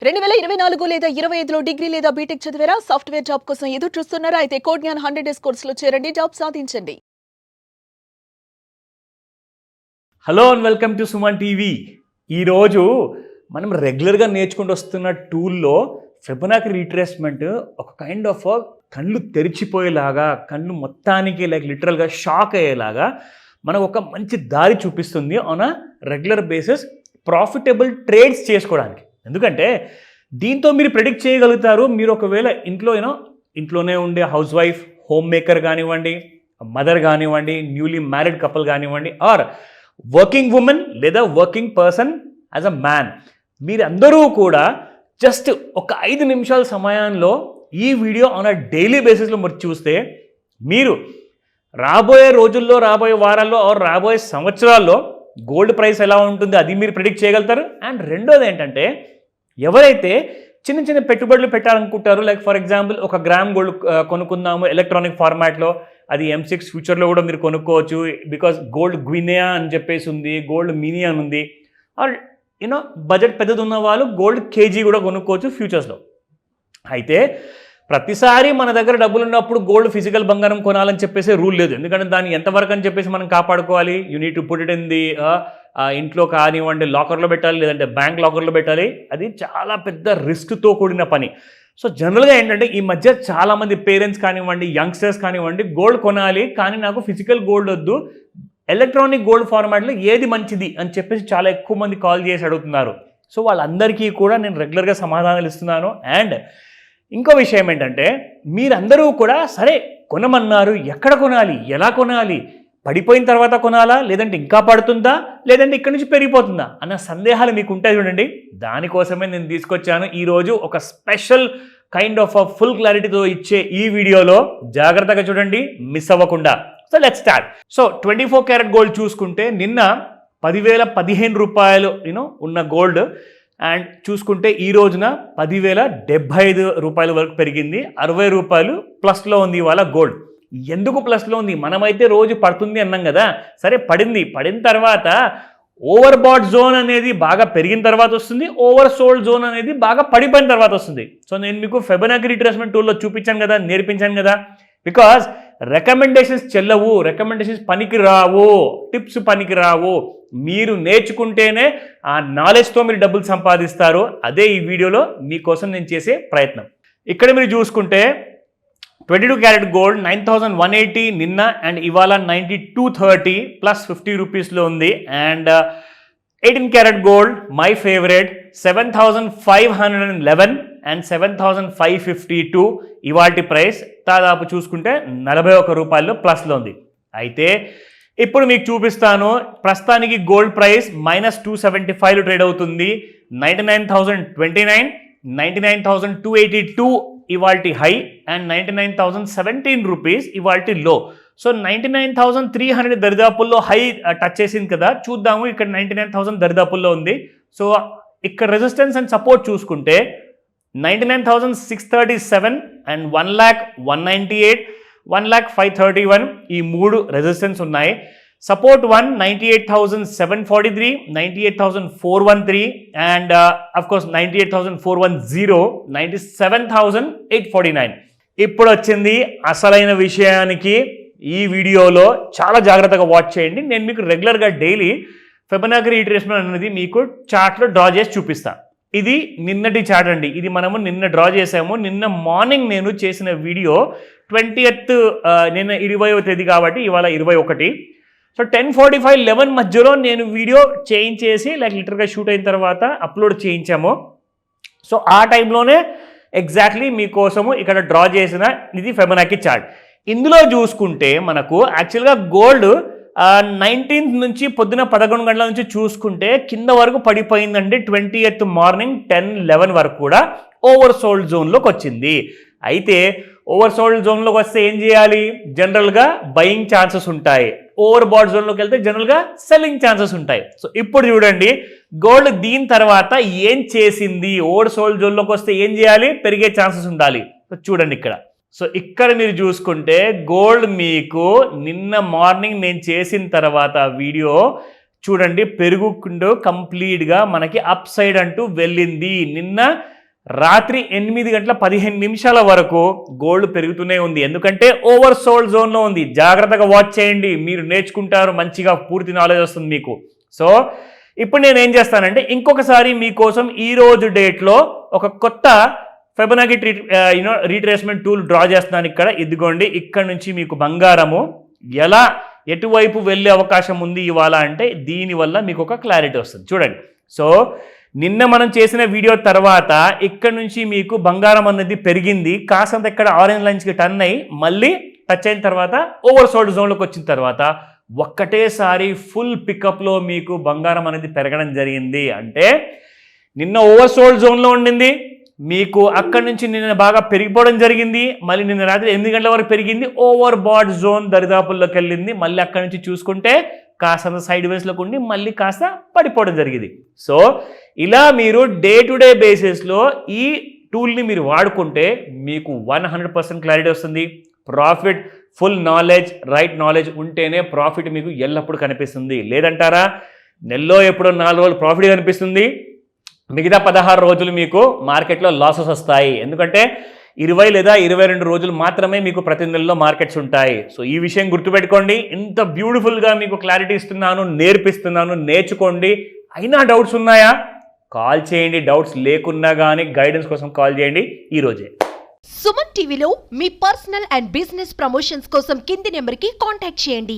2024 లేదా 25లో డిగ్రీ లేదా బీటెక్ చదివారా? సాఫ్ట్‌వేర్ జాబ్ కోసం ఎదురు చూస్తున్నారా? అయితే కోడ్ జ్ఞాన్ 100 డేస్ కోర్సులో చేరండి. జాబ్ సాధించండి. Hello and welcome to Suman TV. ఈరోజు మనం రెగ్యులర్గా నేర్చుకుంటూ వస్తున్న టూల్లో ఫిబొనాకీ రీట్రేస్మెంట్ ఒక కైండ్ ఆఫ్ కళ్ళు తెరిచిపోయేలాగా, కళ్ళు మొత్తానికి లిటరల్గా షాక్ అయ్యేలాగా మనకు ఒక మంచి దారి చూపిస్తుంది on a regular basis profitable trades చేసుకోవడానికి. ఎందుకంటే దీంతో మీరు ప్రెడిక్ట్ చేయగలుగుతారు. మీరు ఒకవేళ ఇంట్లోనే ఉండే హౌస్ వైఫ్, హోమ్ మేకర్ కానివ్వండి, మదర్ కానివ్వండి, న్యూలీ మ్యారీడ్ కపుల్ కానివ్వండి, ఆర్ వర్కింగ్ ఉమెన్ లేదా working person as a man, మీరందరూ కూడా జస్ట్ ఒక 5 నిమిషాల సమయంలో ఈ వీడియో ఆన్ అ డైలీ బేసిస్లో మీరు చూస్తే మీరు రాబోయే రోజుల్లో, రాబోయే వారాల్లో ఆర్ రాబోయే సంవత్సరాల్లో గోల్డ్ ప్రైస్ ఎలా ఉంటుంది అది మీరు ప్రిడిక్ట్ చేయగలుగుతారు. అండ్ రెండోది ఏంటంటే, ఎవరైతే చిన్న చిన్న పెట్టుబడులు పెట్టాలనుకుంటారు, లైక్ ఫర్ ఎగ్జాంపుల్ ఒక గ్రామ్ గోల్డ్ కొనుక్కుందాము ఎలక్ట్రానిక్ ఫార్మాట్లో, అది M6 ఫ్యూచర్లో కూడా మీరు కొనుక్కోవచ్చు. బికాస్ గోల్డ్ గ్వినియా అని చెప్పేసి ఉంది, గోల్డ్ మినీ అని ఉంది. ఆర్ బడ్జెట్ పెద్దది ఉన్న వాళ్ళు గోల్డ్ కేజీ కూడా కొనుక్కోవచ్చు ఫ్యూచర్స్లో. అయితే ప్రతిసారి మన దగ్గర డబ్బులు ఉన్నప్పుడు గోల్డ్ ఫిజికల్ బంగారం కొనాలని చెప్పేసి రూల్ లేదు. ఎందుకంటే దాన్ని ఎంతవరకు అని చెప్పేసి మనం కాపాడుకోవాలి. You need to put it in the ఇంట్లో కానివ్వండి, లాకర్లో పెట్టాలి, లేదంటే బ్యాంక్ లాకర్లో పెట్టాలి. అది చాలా పెద్ద రిస్క్తో కూడిన పని. సో జనరల్గా ఏంటంటే ఈ మధ్య చాలామంది పేరెంట్స్ కానివ్వండి, యంగ్స్టర్స్ కానివ్వండి, గోల్డ్ కొనాలి కానీ నాకు ఫిజికల్ గోల్డ్ వద్దు, ఎలక్ట్రానిక్ గోల్డ్ ఫార్మాట్లో ఏది మంచిది అని చెప్పేసి చాలా ఎక్కువ మంది కాల్ చేసి అడుగుతున్నారు. సో వాళ్ళందరికీ కూడా నేను రెగ్యులర్గా సమాధానాలు ఇస్తున్నాను. అండ్ ఇంకో విషయం ఏంటంటే, మీరందరూ కూడా సరే కొనమన్నారు, ఎక్కడ కొనాలి, ఎలా కొనాలి, పడిపోయిన తర్వాత కొనాలా, లేదంటే ఇంకా పడుతుందా, లేదంటే ఇక్కడి నుంచి పెరిగిపోతుందా అన్న సందేహాలు మీకు ఉంటాయి చూడండి. దానికోసమే నేను తీసుకొచ్చాను ఈరోజు ఒక స్పెషల్ కైండ్ ఆఫ్ ఫుల్ క్లారిటీతో ఇచ్చే ఈ వీడియోలో. జాగ్రత్తగా చూడండి, మిస్ అవ్వకుండా. So let's start. So 24 carat gold చూసుకుంటే నిన్న 10,015 రూపాయలు ఉన్న గోల్డ్, అండ్ చూసుకుంటే ఈ రోజున 10,075 రూపాయల వరకు పెరిగింది. 60 రూపాయలు ప్లస్లో ఉంది ఇవాళ గోల్డ్. ఎందుకు ప్లస్లో ఉంది? మనమైతే రోజు పడుతుంది అన్నాం కదా, సరే పడిన తర్వాత ఓవర్ బాట్ జోన్ అనేది బాగా పెరిగిన తర్వాత వస్తుంది, ఓవర్ సోల్డ్ జోన్ అనేది బాగా పడిపోయిన తర్వాత వస్తుంది. సో నేను మీకు ఫిబొనాకీ రిట్రేస్మెంట్ టూల్లో చూపించాను కదా, నేర్పించాను కదా. బికాజ్ రికమెండేషన్స్ చెల్లవు, రికమెండేషన్స్ పనికి రావు, టిప్స్ పనికి రావు. మీరు నేర్చుకుంటేనే ఆ నాలెడ్జ్తో మీరు డబ్బులు సంపాదిస్తారు. అదే ఈ వీడియోలో మీకోసం నేను చేసే ప్రయత్నం. ఇక్కడ మీరు చూసుకుంటే 22 క్యారెట్ గోల్డ్ 9,180 నిన్న, అండ్ ఇవాళ 9,230 ప్లస్ 50 రూపీస్లో ఉంది. And 18 carat gold my favourite 7,511 and 7,552 ఇవాల్టి ప్రైస్ దాదాపు చూసుకుంటే 41 రూపాయలు ప్లస్లో ఉంది. అయితే ఇప్పుడు మీకు చూపిస్తాను. ప్రస్తుతానికి గోల్డ్ ప్రైస్ -275 ట్రేడ్ అవుతుంది. 99,029, 99,282 ఇవాల్టి హై, అండ్ 99,017 రూపీస్ ఇవాల్టి లో. సో 99,300 దరిదాపుల్లో హై టచ్ చేసింది కదా, చూద్దాము. ఇక్కడ 99,000 దరిదాపుల్లో ఉంది. సో ఇక్కడ రెసిస్టెన్స్ అండ్ సపోర్ట్ చూసుకుంటే 99,637 అండ్ 1,01,98, 1,05,31 ఈ 3 రెసిస్టెన్స్ ఉన్నాయి. Support 98,743, 98,413 and of course 98,410, 97,849. ఇప్పుడు వచ్చింది అసలైన విషయానికి. ఈ వీడియోలో చాలా జాగ్రత్తగా వాచ్ చేయండి. నేను మీకు రెగ్యులర్గా డైలీ ఫిబొనాకీ రీట్రేస్మెంట్ అనేది మీకు చార్ట్లో డ్రా చేసి చూపిస్తాను. ఇది నిన్నటి చార్ట్ అండి. ఇది మనము నిన్న డ్రా చేసాము. నిన్న మార్నింగ్ నేను చేసిన వీడియో 20th, నిన్న 20వ తేదీ కాబట్టి ఇవాళ 21. సో 10:45, 11 మధ్యలో నేను వీడియో చేయించేసి లిటర్గా షూట్ అయిన తర్వాత అప్లోడ్ చేయించాము. సో ఆ టైంలోనే ఎగ్జాక్ట్లీ మీకోసము ఇక్కడ డ్రా చేసిన ఇది ఫిబొనాకీ చార్ట్. ఇందులో చూసుకుంటే మనకు యాక్చువల్గా గోల్డ్ 19th నుంచి పొద్దున 11 గంటల నుంచి చూసుకుంటే కింద వరకు పడిపోయిందండి. 20th మార్నింగ్ 10-11 వరకు కూడా ఓవర్ సోల్డ్ జోన్లోకి వచ్చింది. అయితే ఓవర్ సోల్డ్ జోన్లోకి వస్తే ఏం చేయాలి? జనరల్గా బయింగ్ ఛాన్సెస్ ఉంటాయి. ఓవర్ బాట్ జోన్లోకి వెళ్తే జనరల్గా సెల్లింగ్ ఛాన్సెస్ ఉంటాయి. సో ఇప్పుడు చూడండి గోల్డ్ దీని తర్వాత ఏం చేసింది. ఓవర్ సోల్డ్ జోన్లోకి వస్తే ఏం చేయాలి? పెరిగే ఛాన్సెస్ ఉండాలి. సో చూడండి ఇక్కడ. సో ఇక్కడ మీరు చూసుకుంటే గోల్డ్ మీకు నిన్న మార్నింగ్ నేను చేసిన తర్వాత వీడియో చూడండి పెరుగుకుంటూ కంప్లీట్గా మనకి అప్ సైడ్ అంటూ వెళ్ళింది. నిన్న రాత్రి 8:15 వరకు గోల్డ్ పెరుగుతూనే ఉంది, ఎందుకంటే ఓవర్ సోల్డ్ జోన్లో ఉంది. జాగ్రత్తగా వాచ్ చేయండి, మీరు నేర్చుకుంటారు, మంచిగా పూర్తి నాలెడ్జ్ వస్తుంది మీకు. సో ఇప్పుడు నేను ఏం చేస్తానంటే ఇంకొకసారి మీకోసం ఈ రోజు డేట్లో ఒక కొత్త ఫెబొనాచి రీట్రేస్మెంట్ టూల్ డ్రా చేస్తున్నాను. ఇక్కడ ఇదిగోండి, ఇక్కడ నుంచి మీకు బంగారము ఎలా ఎటువైపు వెళ్ళే అవకాశం ఉంది ఇవాళ అంటే దీనివల్ల మీకు ఒక క్లారిటీ వస్తుంది. చూడండి, సో నిన్న మనం చేసిన వీడియో తర్వాత ఇక్కడ నుంచి మీకు బంగారం అనేది పెరిగింది, కాసంత ఇక్కడ ఆరెంజ్ లైన్స్కి టర్న్ అయ్యి మళ్ళీ టచ్ అయిన తర్వాత ఓవర్ సోల్డ్ జోన్లోకి వచ్చిన తర్వాత ఒక్కటేసారి ఫుల్ పికప్లో మీకు బంగారం అనేది పెరగడం జరిగింది. అంటే నిన్న ఓవర్ సోల్డ్ జోన్లో ఉండింది, మీకు అక్కడి నుంచి నిన్న బాగా పెరిగిపోవడం జరిగింది, మళ్ళీ నిన్న రాత్రి 8 గంటల వరకు పెరిగింది, ఓవర్ బాట్ జోన్ దరిదాపుల్లోకి వెళ్ళింది, మళ్ళీ అక్కడి నుంచి చూసుకుంటే కాస్త సైడ్ వేస్లోకి ఉండి మళ్ళీ కాస్త పడిపోవడం జరిగింది. సో ఇలా మీరు డే టు డే బేసిస్లో ఈ టూల్ని మీరు వాడుకుంటే మీకు 100% క్లారిటీ వస్తుంది. Profit full knowledge, right knowledge ఉంటేనే ప్రాఫిట్ మీకు ఎల్లప్పుడూ కనిపిస్తుంది. లేదంటారా, నెలలో ఎప్పుడో 4 రోజులు ప్రాఫిట్ కనిపిస్తుంది, మిగతా 16 రోజులు మీకు మార్కెట్లో లాసెస్ వస్తాయి. ఎందుకంటే 20 లేదా 22 రోజులు మాత్రమే మీకు ప్రతి నెలలో మార్కెట్స్ ఉంటాయి. సో ఈ విషయం గుర్తుపెట్టుకోండి. ఇంత బ్యూటిఫుల్గా మీకు క్లారిటీ ఇస్తున్నాను, నేర్పిస్తున్నాను, నేర్చుకోండి. అయినా డౌట్స్ ఉన్నాయా? కాల్ చేయండి, డౌట్స్ లేకున్నా కానీ గైడెన్స్ కోసం కాల్ చేయండి ఈరోజే. సుమన్ టీవీలో మీ పర్సనల్ అండ్ బిజినెస్ ప్రమోషన్స్ కోసం కింది నెంబర్కి కాంటాక్ట్ చేయండి.